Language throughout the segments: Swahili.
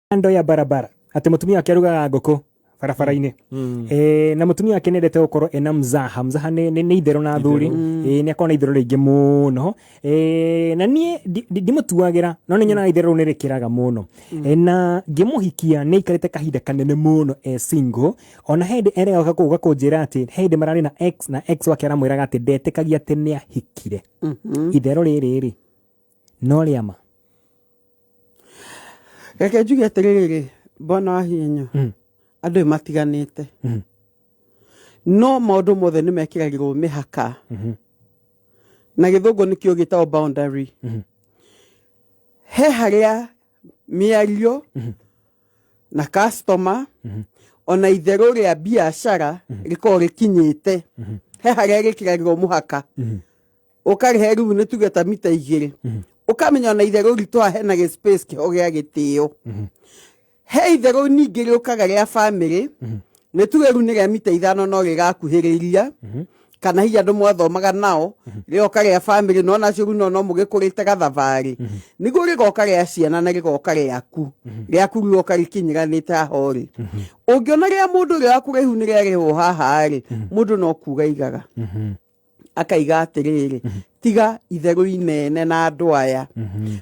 ando ya barabara ati mutumia akiruga ngoko barabara-ini na mutumia akenendete gukorwo ena mzaha ni itherũ na thuri ni akona itherũ ringi muno na nie ndimutuagira no ni nyona itherũ ni rikiraga muno na ngimuhikia ni ikarite kahinda kanene muno single ona hindi erega kuga kunjira ati hindi marari na x wake aramwiraga ati ndetikagia ati ni ahikire itherũ riri no riama reke njuge atiriri bona wahienyo andu matiganite no maundu mothe ni mekiragirwo mihaka na githungu nikio gitao boundary he haria miario na customer ona itherũ ria biashara riko rikinyite he haria rikiragirwo muhaka ukarihe riu ni tugeta mita 2 ukamenya ona itherũ ritu hena ge space kiho gia gitio he itherũ ningi riukaga ria family ni tugeru ni ria mita 5 no gigakuhiriria kana hiya andu mwathomaga nao rioka ria family no nacio runo no mugikurite gathavari niguo rigoka ria ciana na rigoka riaku riaku rioka rikinyiranite ahori ungiona ria mundu ria kurihu ni ria riho haha ri mundu no kuga igaga akaiga atiriri tiga itherũ inene na andu aya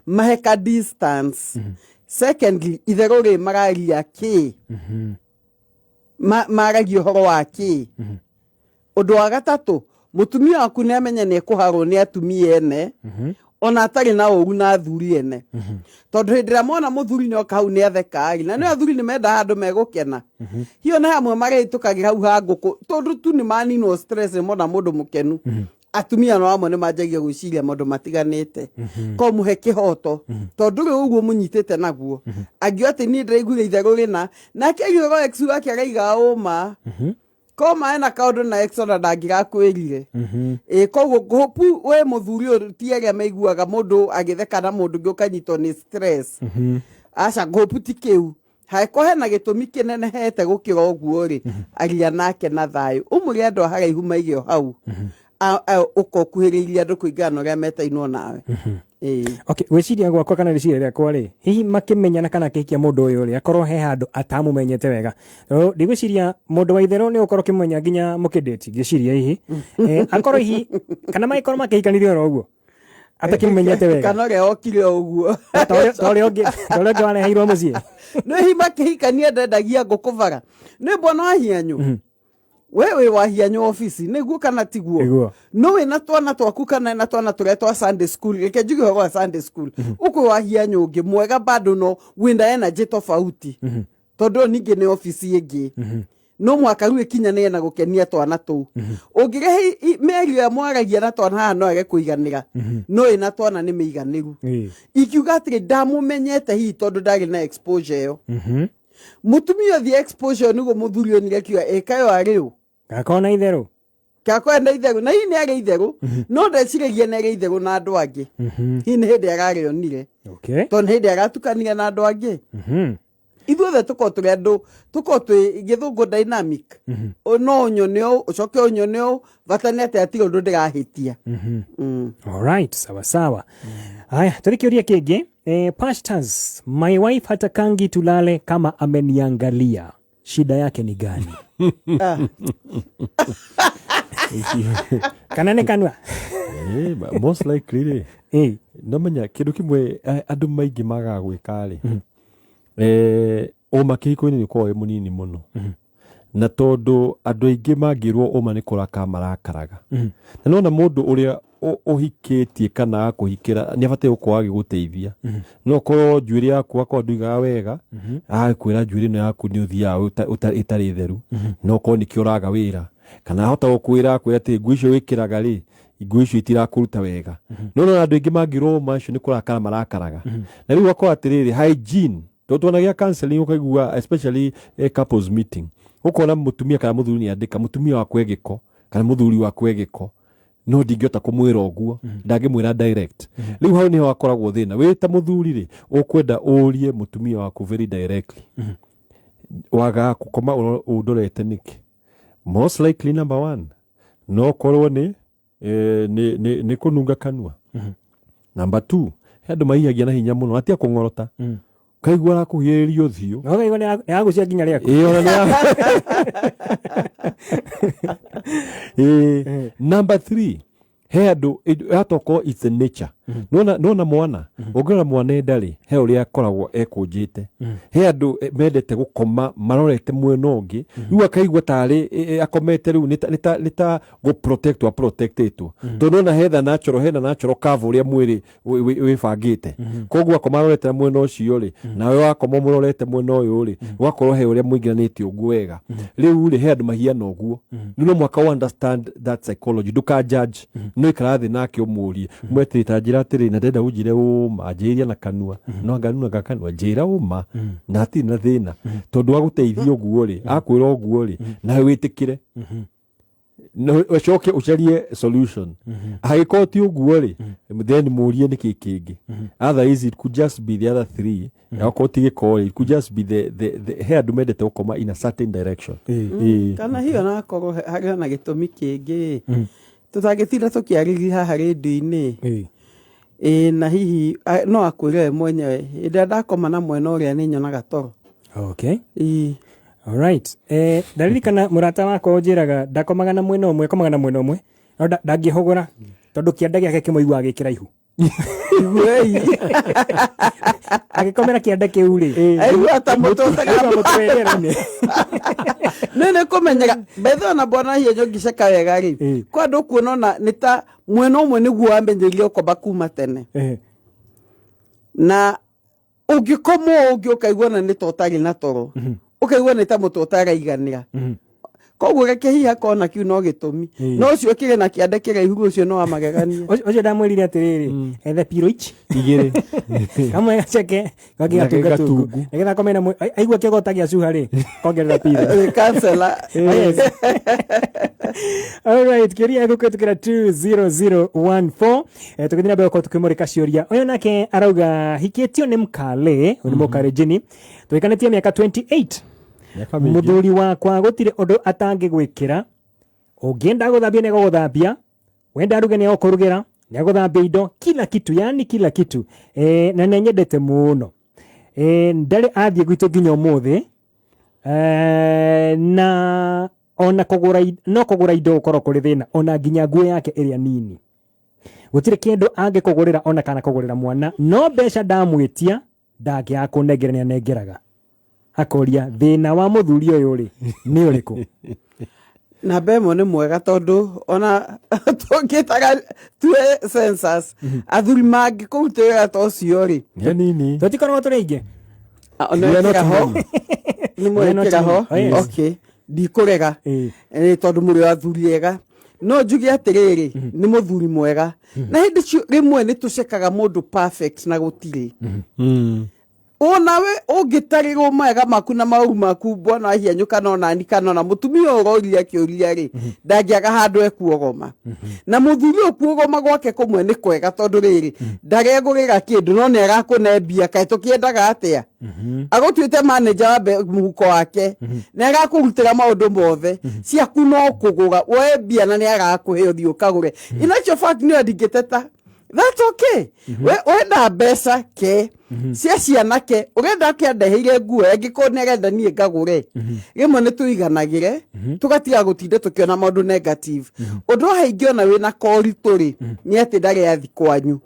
maheka distance secondly itherũ ri mararia ki maragio horo wa ki undu wa gatatu mutumia waku ni amenya ni kuharwo ni atumia ene ona atari na ugu na athuri ene tondu hindira mona muthuri ni okau ni athekari na ni athuri ni menda handu megukena hiyo na hamwe maritukagira hau ha nguku tondu tu ni manino stress mona mundu mukenu atumia no amwe ni manjagia gwiciria maundu matiganite ko muhe kihoto tondu ri uguo munyitite naguo angio ati ni ndiraiguire itherũ rina na kegiro ex wake araiga uma koma ena kaundu na ex ona ndangirakwirire koguo hopu we muthuri uyu tiaria maiguaga mundu agitheka na mundu ngi ukanyitwo ni stress aca hopu ti kiu haiko hena gitumi kinene hete gukira uguo ri aria nake na thayu umuri andu haraihu maigio hau ukokuhiriria andu kuingana ria metainwo nawe okay weciria gwakwa kana riciria riakwa ri hihi makimenyana kana kihikia mundu uyu ri akorwo he handu atamumenyete wega ndigwiciria mundu wa itherũ ni ukorwo kimenya nginya mukidate ngiciria hihi akorwo hihi kana maikorwo makihikanirie oro uguo atakimumenyete wega kana ria okire uguo tore onge wareheirwo mucii no hihi makihikania ndendagia ngukuvara ni bona wahianyu wewe wahianyo ofisi niguo kana tiguo no we na twana twaku kana na twana turetwa Sunday school reke njuge ho Sunday school uko wahianyo ungi mwega bado no winda energy tofauti tondu ningi ni ofisi ingi no mwaka ruwe kinya ne na gukenia twana tu ungirehe merio ya mwaragia na twana ha no age kuiganira no ina twana ni meiganiru ikiuga atire ndamumenyete hi tondu ndari na exposure yo mutumia the exposure niguo muthuri oni rekiwa ekayo ariu gakona itherũ gakwenda itherũ na hii ni ari itherũ no ndeciragia na ari itherũ na andu angi hii ni hindi ararionire tondu hindi aratukania na andu angi ithuothe tuko turi andu tuko twi githungu dynamic no nyoneo ucoke unyoneo vatani ati atiri undu ndirahitia alright sawa sawa haya turikiuria kingi pastors my wife hatakangi tulale kama ameniangalia shida yake ni gani kana ne kanwa most likely no menya kindu kimwe andu maingi magagwika ri uma kihiko-ini ni kwa munini muno na tondu andu aingi mangirwo uma ni kuraka marakaraga na nona mundu uria uhikitie kana akuhikira ni abate uko agiguteithia no korwo njuiri yaku akwa nduiga wega akwira njuiri no yaku ni uthia itari theru no korwo ni kioraga wira kana hota gukwira kwira ati ngwicio wikiraga ri ngwicio itirakuruta wega no andu aingi mangirwo macio ni kurakara marakaraga na riu akwa atiriri hygiene totwanagia counseling ukaigua especially couples meeting ukona mutumia kana muthuri ni andika mutumia wa kwegiko kana muthuri wa kwegiko no ndingiota kumwira uguo ndangimwira direct riu hau ni ho akoragwo thina wita muthuri ri ukwenda urie mutumia waku very directly waga kukoma undorete niki most likely number 1 no korwo ni kununga kanua number 2 andu maihagia na hinya muno atia kungorota kaigua rakuhiririo thio no kaigua ni yagucia nginya riaku number 3 he andu atoko it's a nature nona mwana ongera mwana ndari he uria akoragwo ekunjite he andu mendete gukoma marorete mwena ungi riu akaigua tari akomete riu nita go protectitwo tondu na he natural cover uria mwiri wibangite koguo akoma marorete mwena ucio ri nawe wakoma murorete mwena uyu ri wakorwo he uria muingiranitio uguo wega riu ri he andu mahiana uguo no mwaka understand that psychology duka judge no ikarathi nake umurie mwetirita njira atiri na ndenda unjire uma njiria na kanua no nganuna gakanua njira uma na ati na thina tondu aguteithia uguo ri akwira uguo ri na witikire no ucoke ucarie solution agikoti uguo ri then murie niki kingi otherwise it could just be the other 3 akoti gikori it could just be the head made to come in a certain direction kana hiyo na korwo hari na gitumi kingi tutagithira tukiariri haha redio-ini na hihi no akwire mwenyewe ida ndakoma na mwena uria ni nyonaga toro okay all right ndaririkana murata wako njiraga ndakomaga na mwena umwe komaga na mwena umwe no ndangihogora tondu kianda giake kimoigua gikiraihu wei agikomera kianda kiu ri aigua ata mutotega mutwerera-ini nene kumenyega betho na bwana hiyo ngiceka wega ri kwa ndu kuona ni ta mwena umwe niguo wambenjerio koba kuma tene na ungikomo ungiokaigua na ni totari na toro ukaigua ni ta mutotara iganira koguo gake hiha kona kiu no gitumi no ucio kire na kiande kire ihuru ucio no amagegania ucio ndamwirire atiriri ethe piroich igire kamwe gaceke gagigatunga tungu nigetha komena aigua kigotagia cuha ri kongerera piro cancela all right kiria gukutukira 20014 tukithina beko tukimurika ciuria uyu nake arauga hiketio ni mkale ni mukare jini tuikanitie miaka 28 muthuri wakwa gutire undu atangi gwikira ungienda guthambia ni guthambia wenda ruge ni okurugira ni guthambia indo kila kitu yani kila kitu na nenyendete muno ndari athie gwitu nginya umuthi na ona kugura indo ukoro kuri thina ona nginya nguo yake iria nini gutire kindu angikugurira ona kana kugurira mwana no mbeca ndamwitia ndagia kunengerania nengeraga akoria thina wa muthuri uyu ri ni uriku na bemo ni mwega tondu ona tungitaga tue census athuri mangi kurutira tocio ri nini totikorwo turiinge ni mwega ho okay ndikurega tondu muri athuri ega no njugi atiriri ni muthuri mwega na hindi rimwe ni tucekaga mundu perfect na gutire onawe ungitarirwo mega maku na mauru maku bwana hianyuka no nani kana na mutumia uroria kiuria ri ndangiaga handu ekuogoma na muthuri okuogoma gwake kumwe ni kwega tondu riri ndagegurira kindu no ni agakunembia kae tukiendaga atia agotwite manager wa muhuko wake na agakurutira maundu mothe ciaku no kugura we bia na ni agakuhe uthio kagure inacho fact ni adigiteta that's okay we na besa ke ciana ke urenda kiandeheire nguo engikonegenda nie ngagure rimwe ni tuiganagire tugatiga gutinde tukiona maundu negative undu haingiona wina korituri ni ati ndari athi kwanyu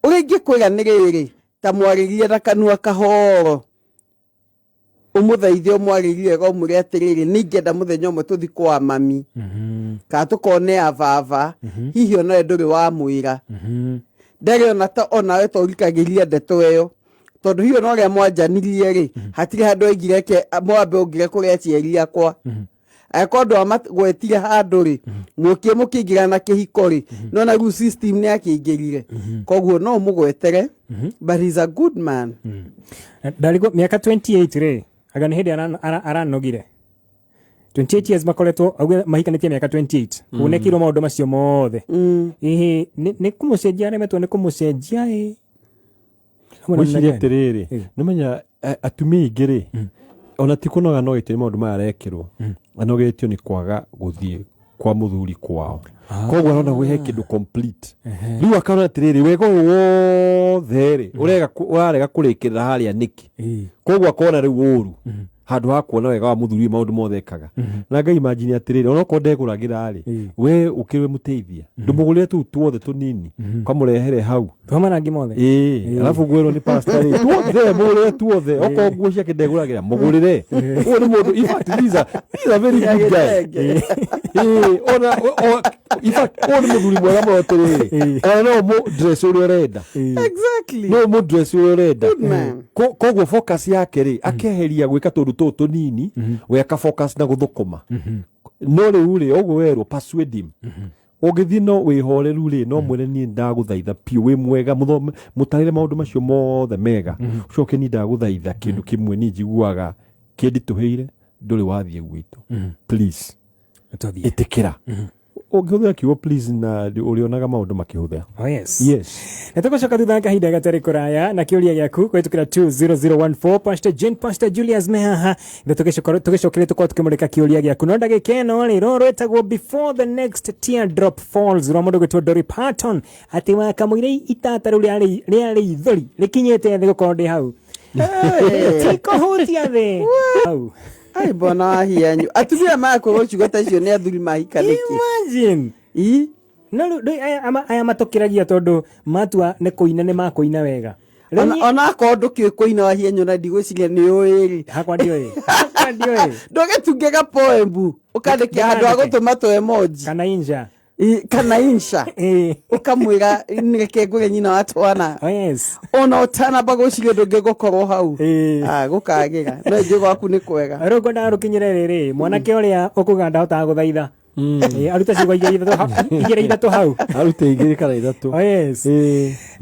uringi kwiganiriri ta mwaririe na kanua kahoro umuthaithie umwaririe go muri atiriri ningenda muthenya umwe tuthi kwa mami ka tukone avava hihi ona nduri wa mwira ndari ona ta ona we to rikagiria ndeto eyo tondu hiyo no ria mwanjanirie ri hatire handu ingireke mwambe ungire kuria cieri akwa akondo amagwetire handu ri mukie mukingira na kihiko ri no na ru system ni akingirire koguo no mugwetere but he's a good man ndarigo miaka 28 ri aga ni hindi aranogire 28 years makoretwo auge mahikanitie miaka 28 unekirwo maundu macio mothe ni kumucenjia remetwo ni kumucenjia wicirie atiriri nimenya atumia ingiri ona tikunoga no gitire maundu maya rekirwo anogetio ni kwaga guthie kwa muthuri kwao koguo arona gwe kindu complete riu akana atiriri wega wothe urega kurikirira haria niki koguo akona riu uru handu ha kuona wega wa muthuri maundu mothe ekaga na ngai imagine atiriri ona ko ndeguragira ri we ukirwe muteithia ndumugurire tu tuothe tunini kwa murehere hau twamanangi mothe alafu gwero ni pastor ri tuothe mugurire tuothe oko nguo cia kindeguragira mugurire uyu ni mundu ifact these are very good guys ona ifact uyu ni muthuri mwega muno atiriri ona no mu dress uri urenda exactly no mu dress uri urenda koguo focus yake ri akeheria gwika tundu tu nini we aka focus na guthukuma no riu ri oguo werwo persuade him ugithi no wihoreru ri no mwene ni ndaguthaitha piu wi mwega mutarire maundu macio mothe mega ucoke ni ndaguthaitha kindu kimwe ni njiguaga kindituheire nduri wathie gwitu please itikira ugihuthira kiugo please na urionaga maundu makihuthira yes nitugucoka thutha kahinda gatari kuraya na kiuria giaku kwitukira 20014 Pastor Julius mehaha tugicokere tukwa tukimurika kiuria giaku no ndagikeno ri rwetagwo before the next teardrop falls rwa mundu gwitwo Dolly Parton ati wakamwire itata riu ria ithori rikinyete thi gukorwo ndi hau tikohutia thi hau ai bona hianyu atumia makoro chugata cio ni athuri mahikaniki imagine no aya matokiragia tondu matua ne kuina ne makuina wega ona kondu kikuina wa hianyu na ndigwiciria ni uiri hakwa ndioi ndogetungega poembu ukandike handu agutuma to emoji kana insha ukamwira nireke ngure nyina watwana ona utana bagocirio ndungigukorwo hau gukagira no nje gwaku ni kwega rugo ndarukinyire riri mwanake uria ukuganda hota guthaitha aruta cigwa igire ithatu hau arute igire kana ithatu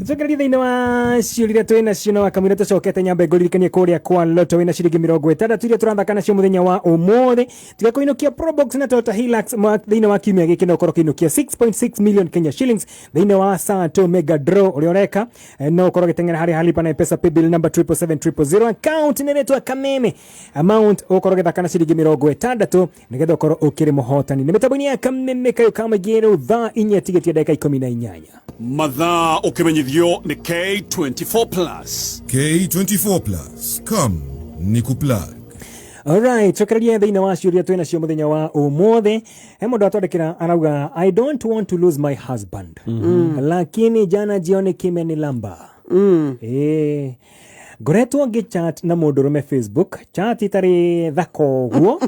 tugererie thiini wa ciurire twina cio no wakamwire tucokete nyambe nguririkanie kuria kwa loto wina ciringi 60 iria turathaka nacio muthenya wa umuthi tugakoinukia probox na Toyota Hilux thiini wa kiumia giki no korokinukia 6.6 million Kenya shillings thiini wa Sato mega draw uria ureka no korwo gitengera hari halipa na pesa paybill number 77700 account niretwa kameme amount ukorwo githaka na ciringi 60 nigetha ukorwo ukiri muhotani mitabuni ya kameme kayo kama gero thaa inya tigetia dakika 18 mathaa ukimenyithio ni K24+. K24+. Come nikuplug. Alright, chokereria thiina wa ciuria twina cio muthenya wa umuthi he mundu atondekera arauga I don't want to lose my husband lakini jana jioni kimenilamba ngoretwo ngichat na mundurume Facebook chat itari thako guo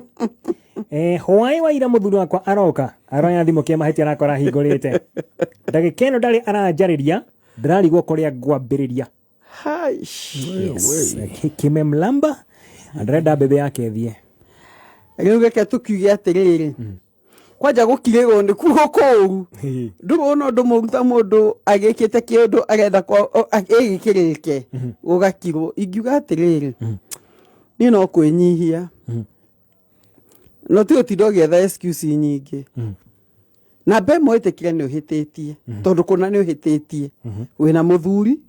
hwai wa ira muthuri wakwa aroka aroya thimu kia maheti arakora hingurite ndagikeno ndari aranjariria ndirarigwo kuria ngwambiriria kimemlamba andreda bebe yake thie riu geke tukiuge atiriri kwanja gukirigwo ni kugo kuru ndurona ndu muruta mundu agikite kindu arenda kwa agikirike ugakirwo ingiuga atiriri ni no kwinyihia no tu tindo getha excuse nyingi na be moitekire ni uhititie tondu kuna ni uhititie wina muthuri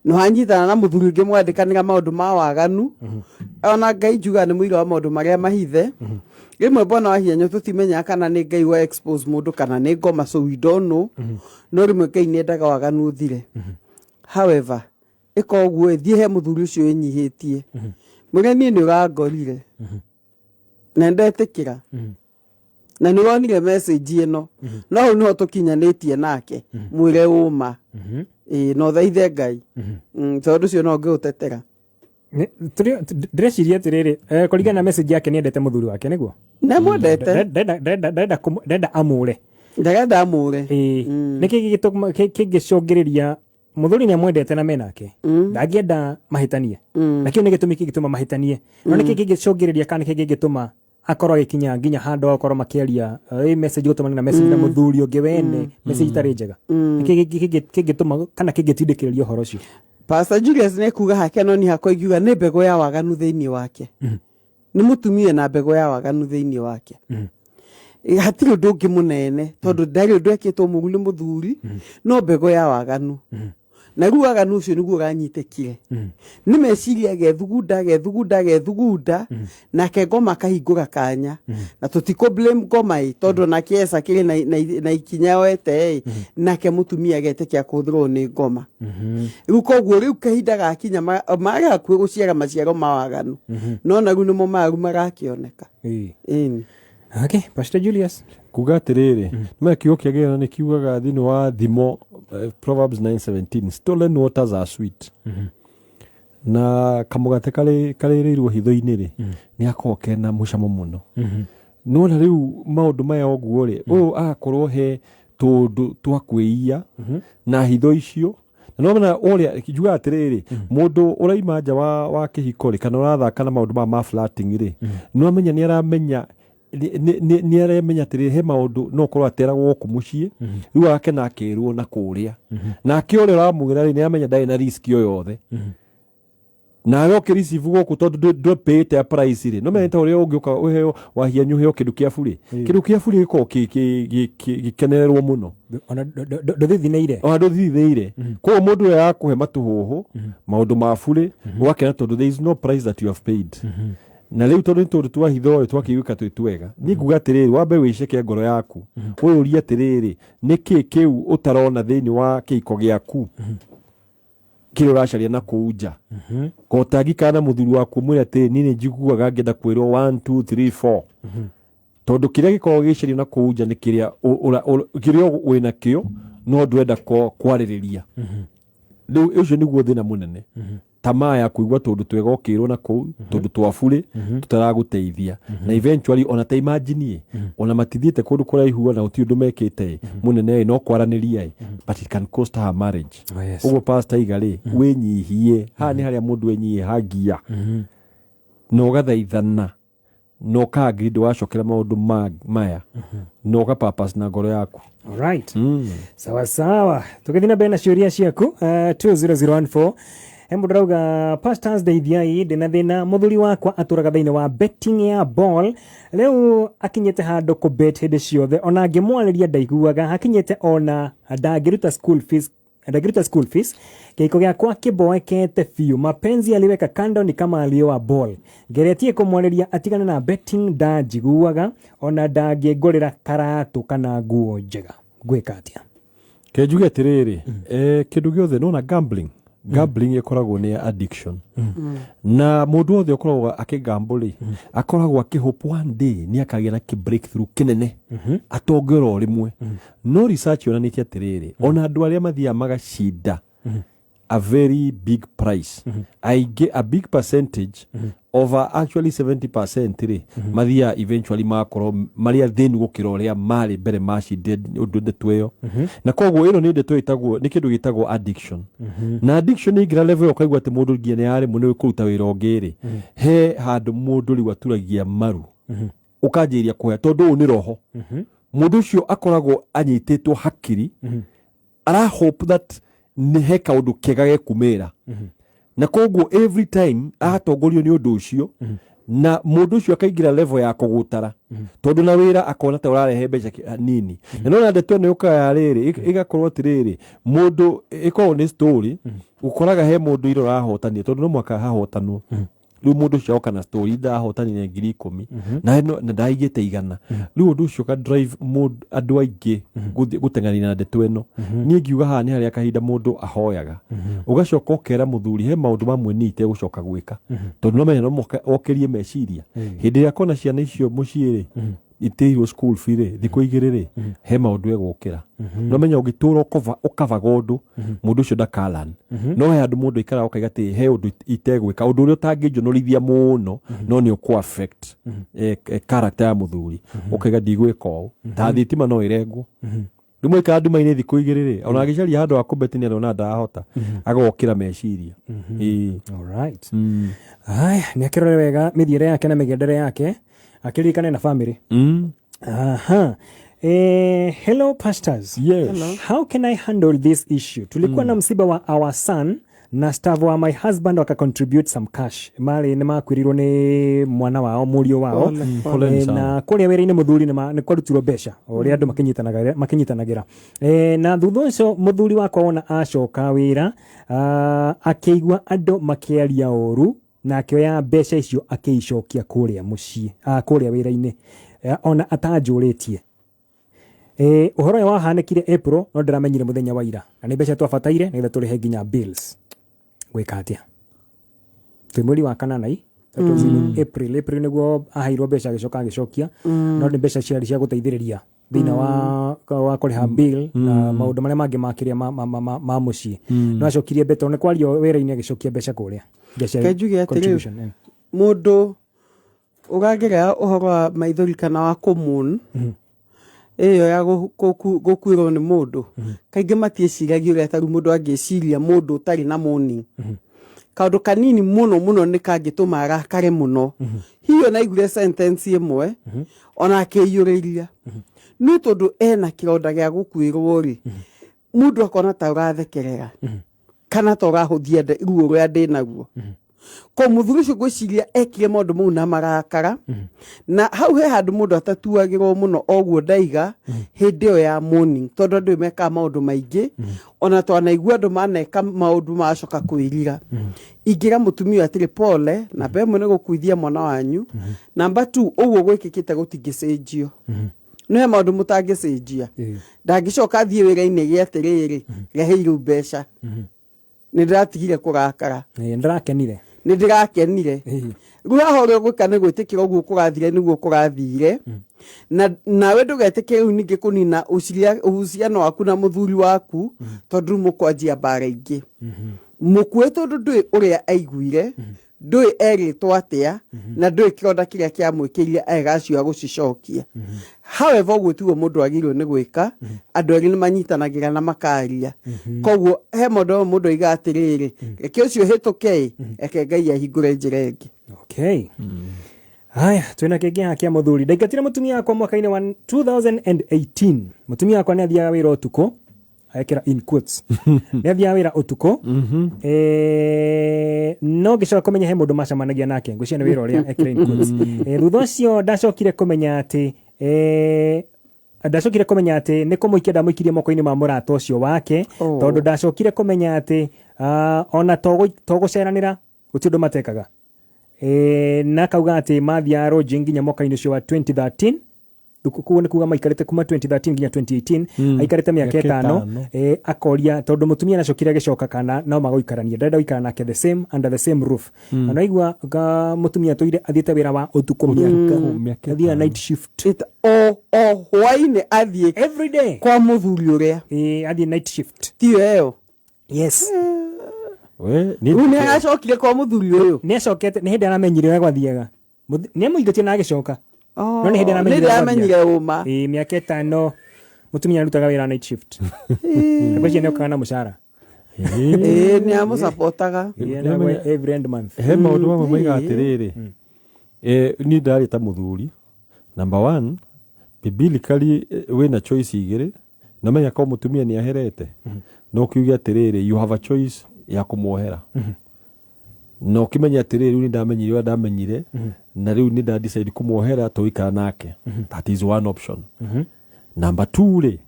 no hanyitana na muthuri ungi mwandikanira maundu ma waganu ona ngai juga ni muira wa maundu maria mahithe rimwe bona wahianyo tutimenya kana ni ngai wa expose mundu kana ni ngoma so we don't know no rimwe ngai ni endaga waganu uthire however ikoguo thie he muthuri ucio enyihitie mugeni ni urangorire na ndetikira na ni wonire message ino no no tukinyanitie nake mwire uma no thaithe ngai tondu cio no ngiutetera ndreciria atiriri kuringana na message yake ni endete muthuri wake niguo na mwendete ndenda amure niki kingicungiriria muthuri ni amwendete na menake ndagienda mahitanie nakio ni gitumi kingituma mahitanie no niki kingicungiriria kana kingituma akorwo gikinya nginya handu akorwo makiaria message gutumana na message na muthuri ungi wene message tari njega kingituma kana kingitindikiriria horo cio Pastor Julius ne kuga hake no ni hako igiuga ni mbego ya waganu thiini wake ni mutumie na mbego ya waganu thiini wake hatiri ndungi munene tondu ndari ndu ekitwo muguli muthuri no mbego ya waganu na riu aganu ucio niguo uranyitekire nĩ meciria gethugunda nake ngoma kahingũra kanya na tũtikũ blame ngoma tondũ nake esa kĩrĩ na ikinya wete nake mũtumia getĩkia kũhũthĩrwo nĩ ngoma rĩu koguo rĩu kahinda gakinya marĩa hakuhĩ gũciara maciaro ma waganu no na rĩu nĩmo maru marakĩoneka. Okay, Pastor Julius. Kuga atĩrĩrĩ nĩme kiugo kĩa Ngai nĩ kiugaga thĩinĩ wa thimo Proverbs 9:17 stolen waters are sweet. Na kamũgate karĩrĩirwo hitho-inĩ rĩ nĩ akorwo kena mũcamo mũno. Nona rĩu maũndũ maya ũguo rĩ ũyũ agakorwo he tũndũ twa kwĩia na hitho icio. Na no mena ũrĩa kiuga atĩrĩrĩ mũndũ ũraima nja wa kĩhiko rĩ kana ũrathaka na maũndũ ma flirting rĩ no amenya nĩ aramenya nĩ aremenya atĩrĩrĩ he maũndũ no korwo ateragwo gũkũ mũciĩ rĩu akena akĩrwo na kũrĩa na akĩũrĩa ũramwĩra rĩ nĩ amenya ndarĩ na risk o yothe na agoke receive gũkũ tondũ ndũpĩte price rĩ no menya ũrĩa ũngĩũka ũheo wahianyũ ũheo kĩndũ kĩa bure kĩndũ kĩa bure gĩkorwo gĩkenererwo mũno ona ndũthithiire koguo mũndũ ũrĩa yakũhe matũhũhũ maũndũ ma bure ũgakena tondũ there is no price that you have paid. Na rĩu tondũ tũndũ twa hitho twakĩiguĩka twĩ twega niĩ nguga atĩrĩrĩ wambe wĩceke ngoro yaku ũyũrie atĩrĩrĩ nĩkĩ kĩu ũtarona thĩinĩ wa kĩhiko gĩaku kĩrĩa ũracaria na kũu nja kotangĩkana mũthuri waku mwĩre atĩrĩ niĩ nĩ njiguaga ngĩenda kwĩrwo 1 2 3 4 tondũ kĩrĩa gĩkoragwo gĩcaria na kũu nja nĩ kĩrĩa wĩna kĩo no ndwenda kwarĩrĩria rĩu ũcio nĩguo thĩna mũnene tamaa ya kuigua tondũ twega ũkĩrwo na kũu tondũ twabure tutaragũteithia na eventually ona ta imagine ona matithiĩte kũndũ kũraihu na ũti ũndũ mekĩte mũnene no kwaranĩria but it can cost her marriage. Ũguo pastor igarĩ wĩnyihie haha nĩ harĩa mũndũ wenyihie hagia no gathaithana no kagiri ndwacokera maũndũ maya no ka purpose na ngoro yaku. Alright. Sawa sawa tũgĩthiĩ na mbere na ciũria ciaku 20014 Embudrauga pastors deithiai ndina thina muthuri wakwa aturaga thĩinĩ wa betting ya ball rĩu akinyete handũ ku bet hĩndĩ ciothe ona ngĩmwarĩria ndaiguaga akinyete ona ndangĩruta school fees kĩhiko gĩakwa kĩmboekete biũ mapenzi aliweka kando ni kama alioa ball ngeretie kũmwarĩria atigane na betting ndanjiguaga ona ndangĩngũrĩra karatu kana nguo njega gwĩka atĩa kenjuge atĩrĩrĩ kĩndũ gĩothe nona gambling ĩkoragwo nĩ addiction na mũndũ wothe ũkoragwo akĩgamble akoragwo akĩhope one day nĩ akagĩa na breakthrough kĩnene atongero rĩmwe no research yonanĩtie atĩrĩrĩ ona andũ arĩa mathiaga magacinda a very big price I get a big percentage over actually 70% rĩ mathia eventually makorwo maria thĩni gũkĩra ũrĩa marĩ mbere macinde ũndũ ndeto ĩyo na koguo ĩno nĩ ndeto ĩtagwo nĩ kĩndũ gĩtagwo addiction na addiction nĩ ngira level ũkaigua atĩ mũndũ nginya nĩ arĩ mũno kũruta wĩra ũngĩ rĩ he handũ mũndũ rĩu aturagia maru ũkanjĩria kũhe tondũ ũũ nĩ roho mũndũ ũcio akoragwo anyitĩtwo hakiri ara hope that nĩ he kaũndũ kega gekumĩra na koguo every time ahatongorio nĩ ũndũ ũcio na mũndũ ũcio akaingĩra level ya kũgũtara tondũ na wĩra akona ta ũrarehe mbeca nini na nona ndeto nĩ ũkaya rĩrĩ ĩgakorwo atĩrĩrĩ mũndũ ĩkorwo nĩ story ũkoraga he mũndũ iro rahotania tondũ no mwaka hahotanwo rĩu mũndũ ũcio oka na story ndahotanire 10,000 na ndaigĩte igana rĩu ũndũ ũcio ka drive andũ aingĩ gũteng'ania na ndeto ĩno niĩ ngiuga haha nĩ harĩa kahinda mũndũ ahoyaga ũgacoka ũkera mũthuri he maũndũ mamwe nĩ itegũcoka gwĩka tondũ no menya no okerie meciria hĩndĩ ĩrĩa kona ciana icio mũciĩ rĩ iteirwo school fee rĩ thikũ igĩrĩ rĩ he maũndũ egũkĩra no menya ũgĩtũra ũkavaga ũndũ mũndũ ũcio ndakalan no he andũ mũndũ ikara ũkaiga atĩ he ũndũ itegwĩka ũndũ ũrĩa ũtangĩnjonorithia mũno no nĩ ũkũ affect character ya mũthuri ũkaiga ndigwĩka ũũ ta thitima no ĩrengwo rĩmwe ikara nduma-inĩ thikũ igĩrĩ rĩ ona agĩcaria handũ ha kũbetini arona ndahota agokĩra meciria. Alright. Haya nĩ akĩrore wega mĩthiĩre yake na mĩgendere yake akiririkane na family. Hello pastors. Yes. Hello. How can I handle this issue? Tulikuwa na msiba wa our son na staff wa my husband waka contribute some cash mari ni makwirirwo ni mwana wao murio wao na kuria wera-ini muthuri ni kwarutirwo mbeca uria andu makinyitanagira na thutha ucio muthuri wakwa wona acoka wira akigwa andu makiaria oru na akioya mbeca icio akiicokia kuria mucii kuria wira-ini ona atanjuritie uhoro wa hanikire April no ndiramenyire muthenya wa ira na ni mbeca twabataire nigetha turihe nginya bills gwika atia twi mweri wa kananai April niguo ahairwo mbeca agicokia no ni mbeca ciari cia guteithiriria thina wa kuriha bill na maundu maria mangi makiria ma mucii no acokirie beto ni kwario wira-ini agicokia mbeca kuria kenjuge atiri mundu ugagira uhoro wa maithori kana wa common iyo ya gukwirwo ni mundu kaingi matieciragia uria taru mundu angiciria mundu utari na morning kaundu kanini muno ni kangituma arakare muno hiyo na igure sentence imwe ona akiyuriria ni tondu ena kironda gia gukwirwo ri mundu akona ta urathekerera kana ta urahuthia ruo ruria ndinaguo ko muthuri ucio gwiciria ekire maundu mau na marakara na hau he handu mundu atatuagirwo muno oguo ndaiga hindi yo ya morning tondu andu meka maundu maingi ona twanaigua andu maneka maundu macoka kwirira ingira mutumia atiri pole na bemwe ni gukuithia mwana wanyu namba 2 oguo gwikikite gutingicenjio no he maundu mutangicenjia ndangicoka thie wira-ini giatiriri geheiru mbeca ni ndiratigire kurakara ndirakenire ni ndirakenire ruahoro gwikane gwitikira uguo kurathire niguo kurathire na we ndugetikire u ningi kunina uhusiano waku na muthuri waku tondu mukwanjia bara ingi mukue tondu ndui uria aiguire ndui eritwo atia na ndui kironda kiria kiamwikirie agacio agucicokia however uguo tiwo mundu agirwo ni gwika andu eri ni manyitanagira na makaria koguo he mundu iga atiriri reke ucio hituke eke Ngai ahingure njira ingi okay haya twina kingi hakia muthuri ndaingatire mutumia akwa mwaka-ini wa 2018 mutumia akwa ni athia wira utuko aikira in quotes ni athia wira utuko no gicoka kumenya he mundu macamanagia nake ngwicia ni wira uria aikira in quotes thutha ucio ndacokire kumenya ati ni kumuikia ndamuikirie moko-ini ma murata ucio wake tondu ndacokire kumenya ati ona toguceranira gutindu matekaga na kauga ati mathia roji nginya mwaka-ini ucio wa 2013 kuko ni kuga maikarite kuma 2013 nginya 2018 aikarite miaka 5 akoria tondu mutumia nacokire gicoka kana no magoikarania ndenda guikara nake the same under the same roof na igua mutumia toire athiete wira wa utuko miaka athia night shift hwaini athie every day kwa muthuri uria athie night shift tio eo yes we ni acokire kwa muthuri uyu ni acokete ni hindi aramenyire we gwathiaga ni amuingatie na agicoka no ni hindi aramenyire uma miaka 5 mutumia arutaga wira night shift akweci ne kana mushara ni amusapotaga every end month he maundu mamwe maiga atiriri ni ndari ta muthuri number 1 biblically wina choice igiri na menya ko mutumia ni aherete no kiugia atiriri you have a choice ya kumuohera no kimenya atiriri ni ndamenyire na riu ni nda decide kumuohera toikara nake that is one option number 2 ri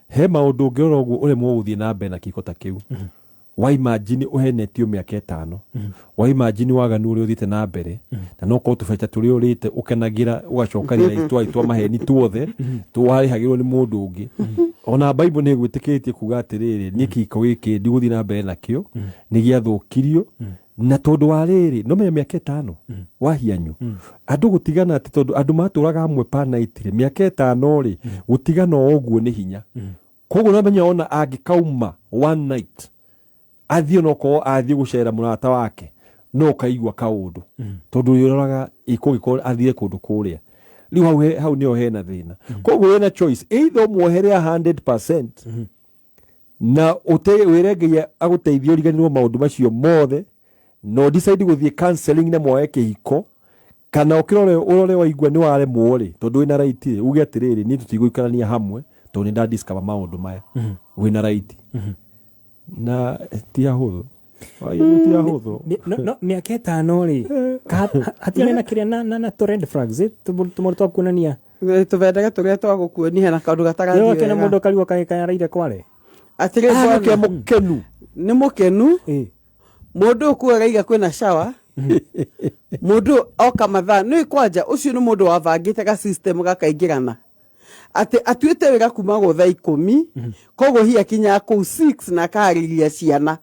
he maundu ngiora uguo ure muguthie na mbere na kiko ta kiu wa imagine uhenetio miaka 5 wa imagine waganu uri uthite na mbere na no ko tufeta turi urite ukenagira ugacokanira itwa maheni tuothe tuwarihagirwo ni mundu ungi ona Bible ni gwitikitie kuga atiriri ni kiko giki ndiguthi na mbere nakio ni giathukirio na tondu wa riri no me miaka 5 wahianyu andu gutigana ati tondu andu maturaga hamwe panaitire miaka 5 ri gutigana oguo ni hinya koguo no menya ona angikauma one night athio no ko athie gucera murata wake no kaigwa kaundu tondu yoraga ikugiko athie kundu kuria riu hau ni ohena thina koguo wena choice either muohere 100% na wire aguteithio riganirwo maundu macio mothe no decide guthie counseling na mwae kihiko kana urore waigua ni ware muore tondu wina right uge atiriri ni tutiguikarania hamwe tondu nda discover maundu maya wina right na tia huthu Ai ni ya hutho. No miaka 5 ri. Hatiarĩ na kĩrĩa na to red flags tumũrũ twa kuonania. Tuvendaga tũrĩa twa gũkuonia na kaũndũ gatagathiĩ wega. Yo kena mũndũ karigwo kayaraire kware. Atĩrĩ bwana Mũkenu. nĩ mũkenu. Mũndũ ũkuaga iga kwĩna shower. Mũndũ oka mathaa nĩ kwanja ũcio nĩ mũndũ wabangĩte ga system gakaingĩrana. Atuĩte wĩra kuma gwa thaa 10 koguo hiya kinya kũu 6 na kaharĩria ciana.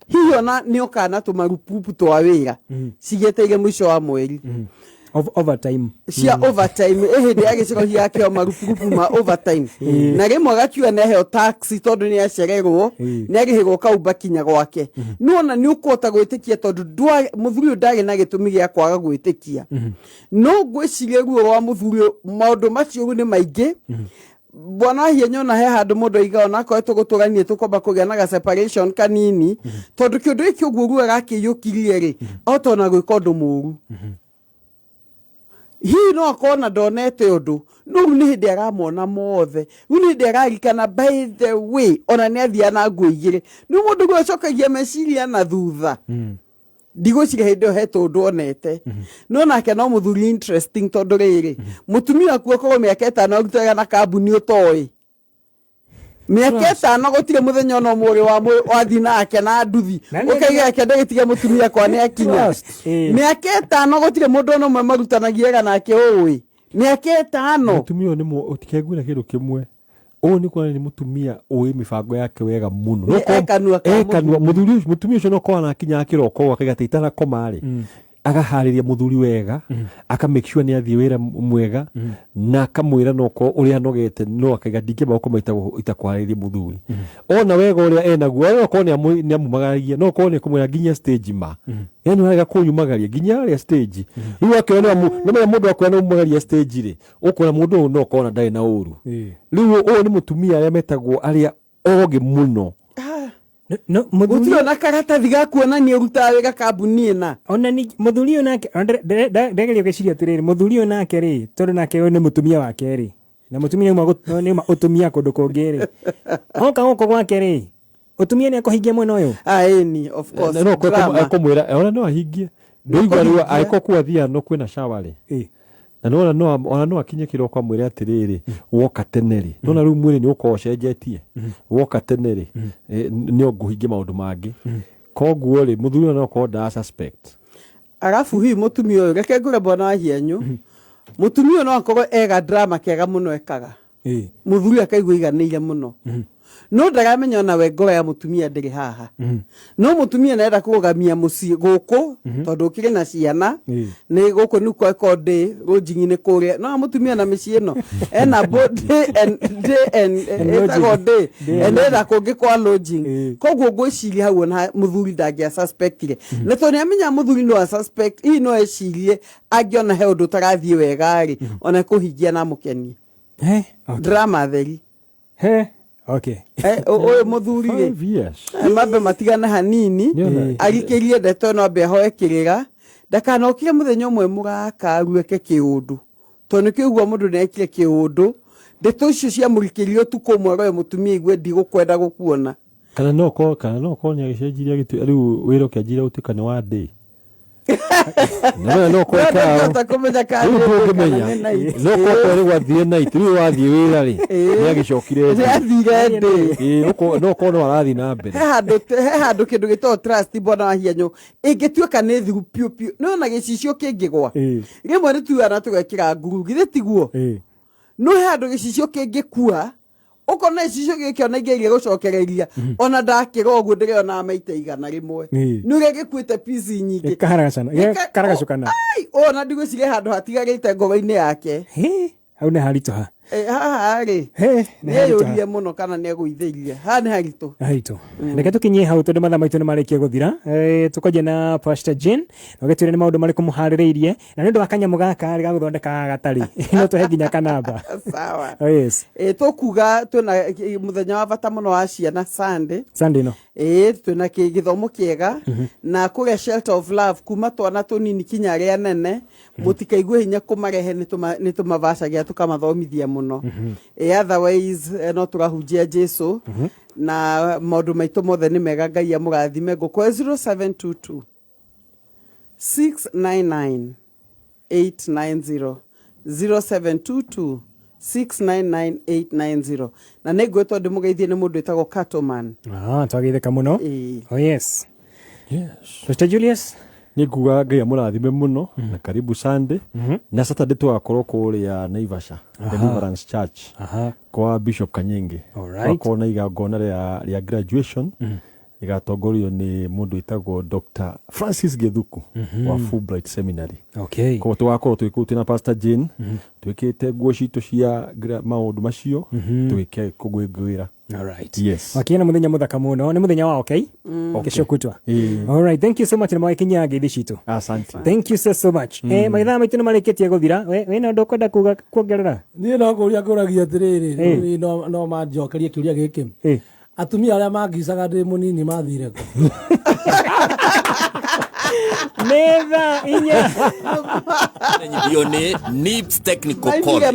Hiyo na nĩ okana tũmarupupu twa wĩra cigĩteire mũico wa mweri. Overtime. Cia overtime hĩndĩ ya gĩcigo gĩake marupupu ma overtime. Na rĩmwe gakiuga nĩ aheo taxi tondũ nĩ acererwo nĩ agĩhĩrwo kaumba kinya gwake. No na nĩ ũkũhota gwĩtĩkia tondũ mũthuri ndarĩ na gĩtũmi gĩa kwaga gwĩtĩkia. No ngwĩciria ruo rwa mũthuri maũndũ macio nĩ maingĩ. Bwana hienyo na he handũ mũndũ aiga ona akoretwo gũtũranie tũkomba kũgĩa na ga separation kanini tondũ kĩndũ gĩkĩ ũguo ruo gakĩiyũkirie rĩ otona gwĩka ũndũ mũũru. Hii no akona ndonete ũndũ no nĩ hĩndĩ aramona mothe rĩu nĩ hĩndĩ ararikana by the way ona nĩ athia na nguo igĩrĩ nĩ mũndũ gũcokagia meciria na thutha. Ndigwĩciria hĩndĩ ĩyo he tũndũ onete no nake no mũthuri interesting tondũ rĩrĩ mũtumia waku akorwo mĩaka 5 arutaga na kambuni ũtoĩ mĩaka 5 gũtirĩ mũthenya ona ũmwe wathi nake na nduthi ũkaiga kĩndũ gĩtige mũtumia kwa nĩ akinya mĩaka 5 gũtirĩ mũndũ ona ũmwe marutanagia wega nake ũĩ mĩaka 5 mũtumia nĩ ũtikegwĩra kĩndũ kĩmwe ni kwa ni mutumia oĩ mibango yake wega muno no ekanua mutumia ucio no kwa na kinya kiroko akagatita na komari agahariria muthuri wega aka make sure ni athie wira mwega na akamwira noko uria nogete no akagadike bako maita itakwariria muthuri ona wega uria enaguo no ko ni amumagaria no ko ni kumwira ginya stage ma yani wega kunyumagaria ginya aria stage riu akiona no mundu akwena umagaria stage ri ukona mundu no ko na ndai na uru riu ni mutumia aria metagwo aria oge muno. No muthuri na karatathi gakuonania ruta wega kambuni ina ona ni muthuri nake ndegerio gĩciria tiriri muthuri nake ri tondu nake ni mutumia wake ri na mutumia ni utumia kundu kungi ri oka gũkũ gwake ri utumia ni akuhingia mwena uyu ni of course no akomwira ona no ahingie ndoigwa riu aiko kwathia no kwina shower ri na no akinye kiroko amwire atiriri woka teneri no riu mwiri ni ukocenjetie woka teneri ni nguhingie maundu mangi koguo ri muthuri no ko da suspect arafu hi mutumia uyu reke ngure bwana hienyu mutumia no akorwo ega drama kega muno ekaga muthuri akaigua iganĩire muno no ndaramenya ona we ngoro ya mutumia ndĩrĩ haha no mutumia nenda kũgamia mũciĩ gũkũ tondũ kĩrĩ na ciana nĩ gũkũ nĩ kwa konde rũnjingi-inĩ kũrĩa no mutumia na mĩciĩ ĩno ena body and etagode nenda kũngĩ kwa lodging koguo ngwĩciria hau ona muthuri ndangĩa suspectire na tondũ nĩamenya muthuri no suspect hii no ecirie angĩona he ũndũ tarathiĩ wega rĩ ona kũhingia na mũkenie drama theri okay oyo muthuri mambe matigana hanini arikirie ndeto no ambe ahoe kirira ndakanokire muthenya umwe mugakarueke kiundu tondu kiugwa mundu nekire kiundu ndeto icio cia murikirio tuko mwero mutumia igwe ndigukwenda gukuona kana no nya gicenjiria gitu riu wiro kianjira utikane wa day no ko ka takomenya ka no ko ko wathie night riu wathie wira ri ni agicokire ni athire day no ko no arathi na mbere he handu kindu gito trust bona hienyo ingituika ni thiru piu piu no na gicicio kingigwa rimwe ni tuana tugekira nguru githe tiguo no he handu gicicio kingikua ukona icicio gĩkĩo na ingĩirie gũcokereria ona ndakĩra ũguo ndĩrĩona maita igana rĩmwe nĩũrĩa gĩkuĩte pici nyingĩ karagacukana ona ndigwĩciria handũ hatigarĩte ngoro-inĩ yake hau nĩ haritũha haha rĩ nĩyũrie mũno kana nĩegũithĩirie haha nĩ haritũ reke tũkinyie hau tondũ mathaa maitũ nĩ marĩkia gũthira tũkwanjia na Pastor Jane na ũgĩtwĩre nĩ maũndũ marĩkũ mũharĩrĩirie na nĩ ũndũ wa kanyamũ gaka ga gũthondeka gatarĩ no tũhe nginya kanamba sawa tũkuga twĩna mũthenya wa bata mũno wa ciana Sunday no twĩna gĩthomo kĩega na kũrĩa Shelter of Love kuma twana tũnini kinya arĩa nene mũtikaigue hinya kũmarehe nĩ tũmavacagia tũkamathomithia muno otherwise no turahunjia Jesu na maundu maitu mothe ni mega Ngai amurathime ngukwe 0722 699 890 0722 699 na nigwetwo ndimugeithie ni mundu etagwo Catoman. Twageitheka muno. Oh yes. Mr. Julius niguga Ngai amurathime muno na karibu Sunday na Saturday twakorwo kuria Naivasha Deliverance Church kwa Bishop Kanyenge kwa na igangona ria graduation igatongorio ni mundu etagwo Dr. Francis Gethuku wa Fulbright Seminary. Kwa twakorwo twikuti na Pastor Jane twikite nguo citu cia maundu macio twike kugwingwira. Alright. Yes. Wakiena muthenya muthaka muno ni muthenya wa okay? Kesho kutwa. Alright, thank you so much na mwakinya ngithi citu. Asante. Thank you so much. Maitha maitu ni mareketie guthira. We no ndokwenda kuongerera. Ni no kuria kuragia atiriri no manjokerie kiuria giki. Atumia aria mangicaga ndi munini mathire ku. Neva inya. Nips Technical College.